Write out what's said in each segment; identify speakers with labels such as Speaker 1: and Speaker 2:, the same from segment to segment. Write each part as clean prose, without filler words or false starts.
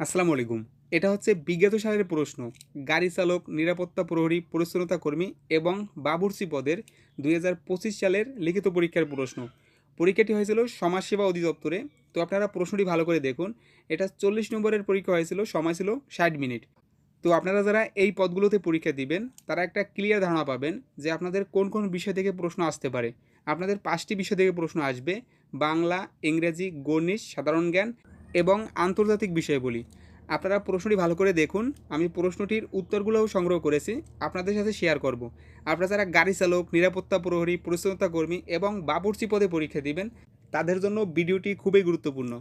Speaker 1: আসসালামু আলাইকুম। এটা হচ্ছে বিগত সালের প্রশ্ন। গাড়ি চালক, নিরাপত্তা প্রহরী, পরিচ্ছন্নতা কর্মী এবং বাবুর্চি পদের ২০২৫ সালের লিখিত পরীক্ষার প্রশ্ন। পরীক্ষাটি হয়েছিল সমাজসেবা অধিদপ্তরে। তো আপনারা প্রশ্নটি ভালো করে দেখুন। এটা ৪০ নম্বরের পরীক্ষা হয়েছিল, সময় ছিল ৬০ মিনিট। তো আপনারা যারা এই পদগুলোতে পরীক্ষা দিবেন, তারা একটা ক্লিয়ার ধারণা পাবেন যে আপনাদের কোন কোন বিষয় থেকে প্রশ্ন আসতে পারে। আপনাদের ৫টি বিষয় থেকে প্রশ্ন আসবে: বাংলা, ইংরেজি, গণিত, সাধারণ জ্ঞান এবং আন্তর্জাতিক বিষয়াবলী। আপনারা প্রশ্নটি ভালো করে দেখুন। আমি প্রশ্নটির উত্তরগুলোও সংগ্রহ করেছি, আপনাদের সাথে শেয়ার করব। আপনারা যারা গাড়ি চালক, নিরাপত্তা প্রহরী, পরিচ্ছন্নতা কর্মী এবং বাবুর্চি পদে পরীক্ষা দিবেন, তাদের জন্য ভিডিওটি খুবই গুরুত্বপূর্ণ।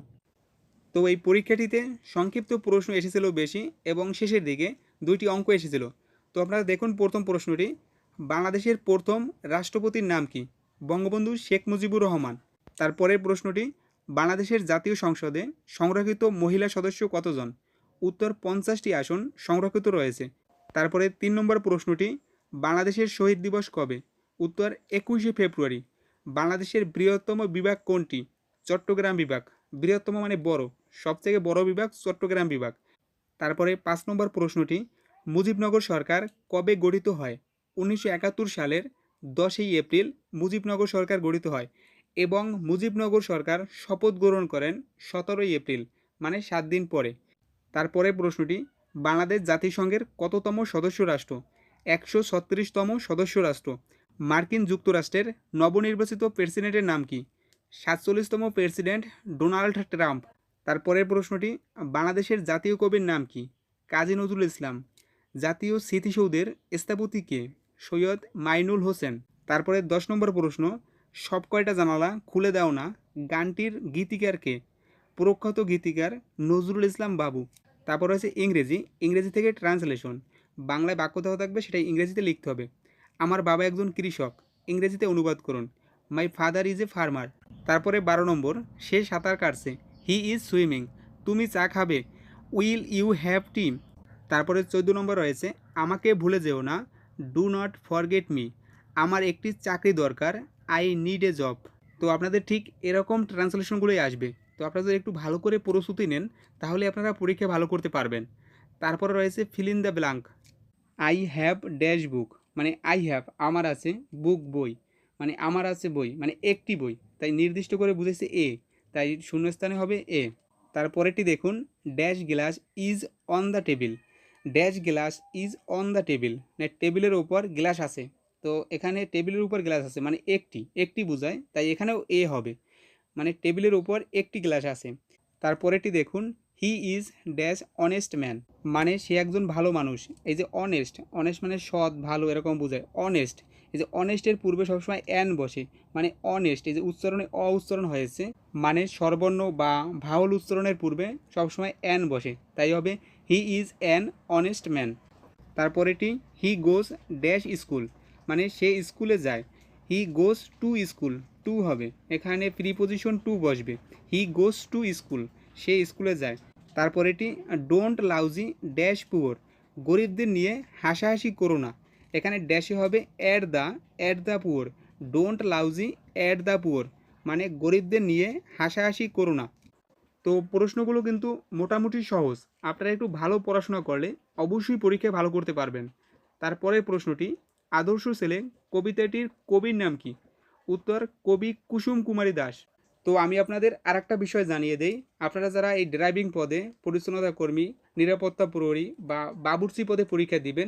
Speaker 1: তো এই পরীক্ষাটিতে সংক্ষিপ্ত প্রশ্ন এসেছিল বেশি এবং শেষের দিকে ২টি অঙ্ক এসেছিল। তো আপনারা দেখুন প্রথম প্রশ্নটি: বাংলাদেশের প্রথম রাষ্ট্রপতির নাম কি? বঙ্গবন্ধু শেখ মুজিবুর রহমান। তারপরের প্রশ্নটি: বাংলাদেশের জাতীয় সংসদে সংরক্ষিত মহিলা সদস্য কতজন? উত্তর: ৫০টি আসন সংরক্ষিত রয়েছে। তারপরে ৩ নম্বর প্রশ্নটি: বাংলাদেশের শহীদ দিবস কবে? উত্তর: ২১শে ফেব্রুয়ারি। বাংলাদেশের বৃহত্তম বিভাগ কোনটি? চট্টগ্রাম বিভাগ। বৃহত্তম মানে বড়, সবথেকে বড় বিভাগ চট্টগ্রাম বিভাগ। তারপরে ৫ নম্বর প্রশ্নটি: মুজিবনগর সরকার কবে গঠিত হয়? ১৯৭১ সালের ১০ই এপ্রিল মুজিবনগর সরকার গঠিত হয় এবং মুজিবনগর সরকার শপথ গ্রহণ করেন ১৭ই এপ্রিল, মানে ৭ দিন পরে। তারপরের প্রশ্নটি: বাংলাদেশ জাতিসংঘের কততম সদস্য রাষ্ট্র? ১৩৬তম সদস্য রাষ্ট্র। মার্কিন যুক্তরাষ্ট্রের নবনির্বাচিত প্রেসিডেন্টের নাম কি? ৪৭তম প্রেসিডেন্ট ডোনাল্ড ট্রাম্প। তারপরের প্রশ্নটি: বাংলাদেশের জাতীয় কবির নাম কি? কাজী নজরুল ইসলাম। জাতীয় স্মৃতিসৌধের স্থপতি কে? সৈয়দ মাইনুল হোসেন। তারপরে ১০ নম্বর প্রশ্ন: সব কয়টা জানালা খুলে দাও না গানটির গীতিকার কে? প্রখ্যাত গীতিকার নজরুল ইসলাম বাবু। তারপর হচ্ছে ইংরেজি থেকে ট্রান্সলেশন। বাংলায় বাক্য দেওয়া থাকবে, সেটাই ইংরেজিতে লিখতে হবে। আমার বাবা একজন কৃষক, ইংরেজিতে অনুবাদ করুন। My father is a farmer. তারপরে ১২ নম্বর: সে সাঁতার কাটছে, হি ইজ সুইমিং। তুমি চা খাবে, উইল ইউ হ্যাভ টি। তারপরে ১৪ নম্বর রয়েছে: আমাকে ভুলে যেও না, ডু নট ফরগেট মি। আমার একটি চাকরি দরকার, আই নিড এ জব। তো আপনাদের ঠিক এরকম ট্রান্সলেশনগুলোই আসবে। তো আপনারা যদি একটু ভালো করে প্রস্তুতি নেন, তাহলে আপনারা পরীক্ষা ভালো করতে পারবেন। তারপরে রয়েছে fill in the blank. I have dash বুক, মানে আই হ্যাভ আমার আছে, বুক বই, মানে আমার আছে বই, মানে একটি বই, তাই নির্দিষ্ট করে বুঝেছে এ, তাই শূন্যস্থানে হবে এ। তারপরেরটি দেখুন: dash glass is on the table. Dash glass is on the table, মানে টেবিলের উপর গ্লাস আছে। তো এখানে টেবিলের উপর গ্লাস আছে মানে একটি, একটি বোঝায়, তাই এখানেও এ হবে, মানে টেবিলের উপর একটি গ্লাস আছে। তারপরেরটি দেখুন: he is dash honest man, মানে সে একজন ভালো মানুষ। এই যে অনেস্ট, অনেস্ট মানে সৎ, ভালো, এরকম বোঝায় অনেস্ট। এই যে অনেস্টের পূর্বে সবসময় অ্যান বসে, মানে অনেস্ট। এই যে উচ্চারণে অ উচ্চারণ হয়েছে, মানে স্বরবর্ণ বা ভাওয়াল উচ্চারণের পূর্বে সবসময় অ্যান বসে, তাই হবে he is an honest man. তারপরেটি: হি গোজ ড্যাশ স্কুল, মানে সে স্কুলে যায়। He goes to school, to হবে, এখানে প্রিপোজিশন টু বসবে। হি গোজ টু স্কুল, সে স্কুলে যায়। তারপরেটি: ডোন্ট লাউজি ড্যাশ পুয়ার। গরিবদের নিয়ে হাসাহাসি করো না। এখানে ড্যাশে হবে at the poor. Don't laugh at the poor, মানে গরিবদের নিয়ে হাসাহাসি করো না। তো প্রশ্নগুলো কিন্তু মোটামুটি সহজ। আপনারা একটু ভালো পড়াশোনা করলে অবশ্যই পরীক্ষায় ভালো করতে পারবেন। তারপরের প্রশ্নটি: আদর্শ ছেলে কবিতাটির কবির নাম কি? উত্তর: কবি কুসুম কুমারী দাস। তো আমি আপনাদের আরেকটা বিষয় জানিয়ে দেই। আপনারা যারা এই ড্রাইভিং পদে, পরিচ্ছন্নতা কর্মী, নিরাপত্তা প্রহরী বা বাবুর্চি পদে পরীক্ষা দিবেন,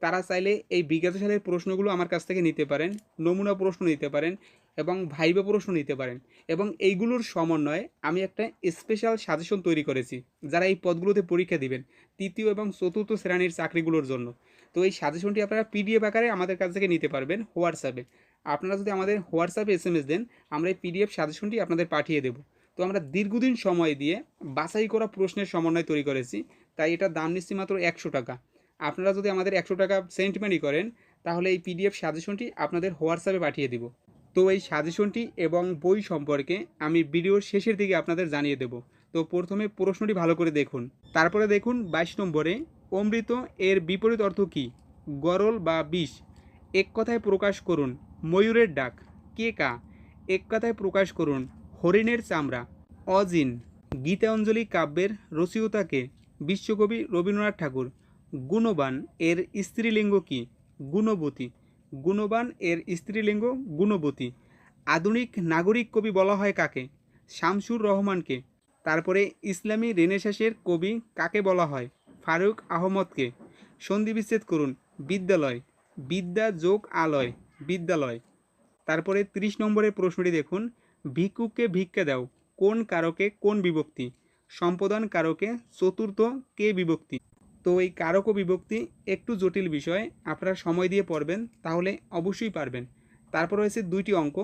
Speaker 1: তারা চাইলে এই বিগত সালের প্রশ্নগুলো আমার কাছ থেকে নিতে পারেন, নমুনা প্রশ্ন নিতে পারেন এবং ভাইবা প্রশ্ন নিতে পারেন। এবং এইগুলোর সমন্বয়ে আমি একটা স্পেশাল সাজেশন তৈরি করেছি যারা এই পদগুলোতে পরীক্ষা দিবেন, তৃতীয় এবং চতুর্থ শ্রেণীর চাকরিগুলোর জন্য। তো এই সাজেশনটি আপনারা পিডিএফ আকারে আমাদের কাছ থেকে নিতে পারবেন হোয়াটসঅ্যাপে। আপনারা যদি আমাদের হোয়াটসঅ্যাপে এসএমএস দেন, আমরা এই পিডিএফ সাজেশনটি আপনাদের পাঠিয়ে দেব। তো আমরা দীর্ঘদিন সময় দিয়ে বাছাই করা প্রশ্নের সমন্বয় তৈরি করেছি, তাই এটার দাম নিচ্ছি মাত্র ১০০ টাকা। আপনারা যদি আমাদের ১০০ টাকা সেন্ট মানি করেন, তাহলে এই পিডিএফ সাজেশনটি আপনাদের হোয়াটসঅ্যাপে পাঠিয়ে দিব। তো এই সাজেশনটি এবং বই সম্পর্কে আমি ভিডিওর শেষের দিকে আপনাদের জানিয়ে দেব। তো প্রথমে প্রশ্নটি ভালো করে দেখুন। তারপরে দেখুন ২২ নম্বরে: অমৃত এর বিপরীত অর্থ কী? গরল বা বিষ। এক কথায় প্রকাশ করুন। ময়ূরের ডাক। কে কা। এক কথায় প্রকাশ করুন। হরিণের চামড়া। অজিন। গীতাঞ্জলি কাব্যের রচয়িতা কে? বিশ্বকবি রবীন্দ্রনাথ ঠাকুর। গুণবান এর স্ত্রীলিঙ্গ কি? গুণবতী। গুণবান এর স্ত্রীলিঙ্গ গুণবতী। আধুনিক নাগরিক কবি বলা হয় কাকে? শামসুর রহমানকে। তারপরে ইসলামী রেনেসাঁসের কবি কাকে বলা হয়? ফারুক আহমদকে। সন্ধি বিচ্ছেদ করুন। বিদ্যালয়। বিদ্যা যোগ আলয়, বিদ্যালয়। তারপরে ৩০ নম্বরের প্রশ্নটি দেখুন, ভিক্ষুককে ভিক্ষা দাও কোন কারকে কোন বিভক্তি? সম্পদান কারকে চতুর্থ কে বিভক্তি? তো এই কারক ও বিভক্তি একটু জটিল বিষয়, আপনারা সময় দিয়ে পড়বেন তাহলে অবশ্যই পারবেন। তারপর রয়েছে ২টি অঙ্ক।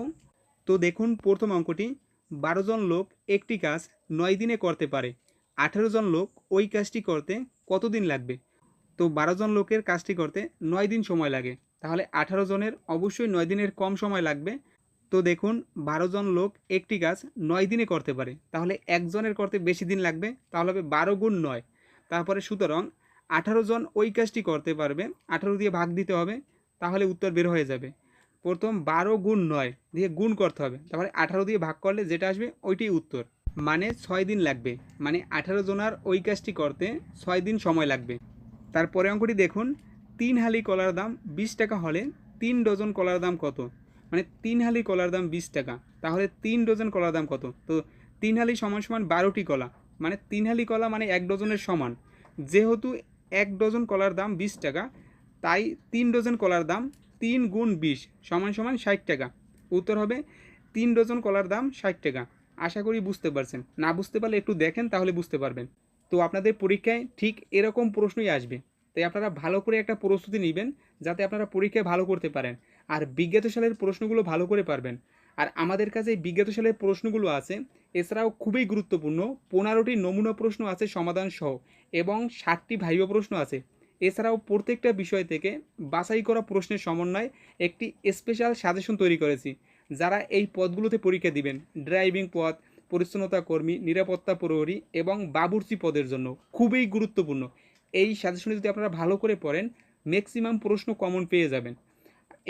Speaker 1: তো দেখুন প্রথম অঙ্কটি, ১২ জন লোক একটি কাজ ৯ দিনে করতে পারে, ১৮ জন লোক ওই কাজটি করতে কতদিন লাগবে? তো ১২ জন লোকের কাজটি করতে ৯ দিন সময় লাগে, তাহলে ১৮ জনের অবশ্যই ৯ দিনের কম সময় লাগবে। তো দেখুন ১২ জন লোক একটি কাজ ৯ দিনে করতে পারে, তাহলে একজনের করতে বেশি দিন লাগবে, তাহলে হবে ১২ গুণ ৯। তারপরে সুতরাং ১৮ জন ওই কাজটি করতে পারবে, ১৮ দিয়ে ভাগ দিতে হবে, তাহলে উত্তর বের হয়ে যাবে। প্রথম ১২ গুণ ৯ দিয়ে গুণ করতে হবে, তারপরে ১৮ দিয়ে ভাগ করলে যেটা আসবে ওইটাই উত্তর, মানে ৬ দিন লাগবে, মানে ১৮ জনার ওই কাজটি করতে ৬ দিন সময় লাগবে। তারপরে অঙ্কটি দেখুন, ৩ হালি কলার দাম ২০ টাকা হলে ৩ ডজন কলার দাম কত? মানে ৩ হালি কলার দাম ২০ টাকা, তাহলে ৩ ডজন কলার দাম কত? তো ৩ হালি সমান সমান ১২টি কলা, মানে ৩ হালি কলা মানে ১ ডজনের সমান। যেহেতু ১ ডজন কলার দাম ২০ টাকা, তাই ৩ ডজন কলার দাম ৩ গুণ ২০ সমান সমান ৬০ টাকা। উত্তর হবে ৩ ডজন কলার দাম ৬০ টাকা। আশা করি বুঝতে পারছেন, না বুঝতে পারলে একটু দেখেন তাহলে বুঝতে পারবেন। তো আপনাদের পরীক্ষায় ঠিক এরকম প্রশ্নই আসবে, তাই আপনারা ভালো করে একটা প্রস্তুতি নেবেন যাতে আপনারা পরীক্ষায় ভালো করতে পারেন, আর বিজ্ঞাত সালের প্রশ্নগুলো ভালো করে পারবেন। আর আমাদের কাছে এই বিজ্ঞাত সালের প্রশ্নগুলো আছে, এছাড়াও খুবই গুরুত্বপূর্ণ ১৫টি নমুনা প্রশ্ন আছে সমাধান সহ, এবং ৬০টি ভাইবা প্রশ্ন আছে। এছাড়াও প্রত্যেকটা বিষয় থেকে বাছাই করা প্রশ্নের সমন্বয়ে একটি স্পেশাল সাজেশন তৈরি করেছি। যারা এই পদগুলোতে পরীক্ষা দিবেন, ড্রাইভিং পদ, পরিচ্ছন্নতা কর্মী, নিরাপত্তা প্রহরী এবং বাবুর্চি পদের জন্য খুবই গুরুত্বপূর্ণ। এই সাজেশনে যদি আপনারা ভালো করে পড়েন, ম্যাক্সিমাম প্রশ্ন কমন পেয়ে যাবেন।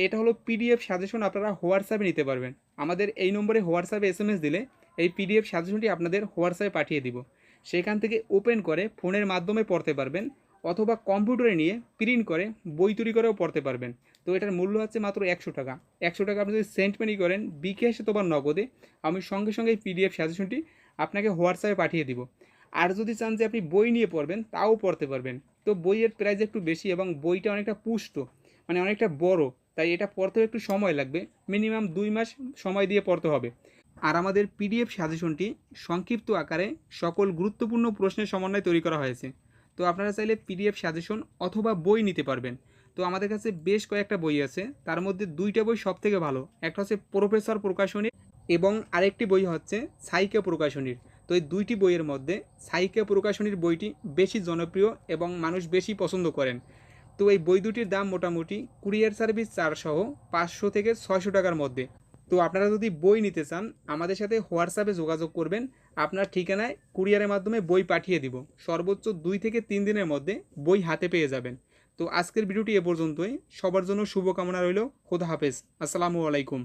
Speaker 1: এটা হলো পিডিএফ সাজেশন, আপনারা হোয়াটসঅ্যাপে নিতে পারবেন। আমাদের এই নম্বরে হোয়াটসঅ্যাপে এসএমএস দিলে এই পিডিএফ সাজেশনটি আপনাদের হোয়াটসঅ্যাপে পাঠিয়ে দিব। সেখান থেকে ওপেন করে ফোনের মাধ্যমে পড়তে পারবেন, অথবা কম্পিউটারে নিয়ে প্রিন্ট করে বই তৈরি করেও পড়তে পারবেন। তো এটার মূল্য হচ্ছে মাত্র ১০০ টাকা। ১০০ টাকা আপনি যদি সেন্ট মানি করেন বিকাশ অথবা নগদে, আমি সঙ্গে সঙ্গে এই পিডিএফ সাজেশনটি আপনাকে হোয়াটসঅ্যাপে পাঠিয়ে দিব। আর যদি চান যে আপনি বই নিয়ে পড়বেন তাও পড়তে পারবেন। তো বইয়ের প্রাইস একটু বেশি এবং বইটা অনেকটা পুষ্ট, মানে অনেকটা বড়, তাই এটা পড়তেও একটু সময় লাগবে, মিনিমাম ২ মাস সময় দিয়ে পড়তে হবে। আর আমাদের পিডিএফ সাজেশনটি সংক্ষিপ্ত আকারে সকল গুরুত্বপূর্ণ প্রশ্নের সমন্বয়ে তৈরি করা হয়েছে। তো আপনারা চাইলে পিডিএফ সাজেশন অথবা বই নিতে পারবেন। তো আমাদের কাছে বেশ কয়েকটা বই আছে, তার মধ্যে ২টা বই সবথেকে ভালো, একটা হচ্ছে প্রফেসর প্রকাশনীর এবং আরেকটি বই হচ্ছে সাইকা প্রকাশনীর। তো এই ২টি বইয়ের মধ্যে সাইকা প্রকাশনীর বইটি বেশি জনপ্রিয় এবং মানুষ বেশি পছন্দ করেন। তো এই বই দুটির দাম মোটামুটি কুরিয়ার সার্ভিস চার্জ সহ ৫০০ থেকে ৬০০ টাকার মধ্যে। তো আপনারা যদি বই নিতে চান আমাদের সাথে হোয়াটসঅ্যাপে যোগাযোগ করবেন, আপনার ঠিকানায় কুরিয়ারের মাধ্যমে বই পাঠিয়ে দিব। সর্বোচ্চ ২ থেকে ৩ দিনের মধ্যে বই হাতে পেয়ে যাবেন। তো আজকের ভিডিওটি এ পর্যন্তই। সবার জন্য শুভকামনা রইল। খোদা হাফেজ। আসসালামু আলাইকুম।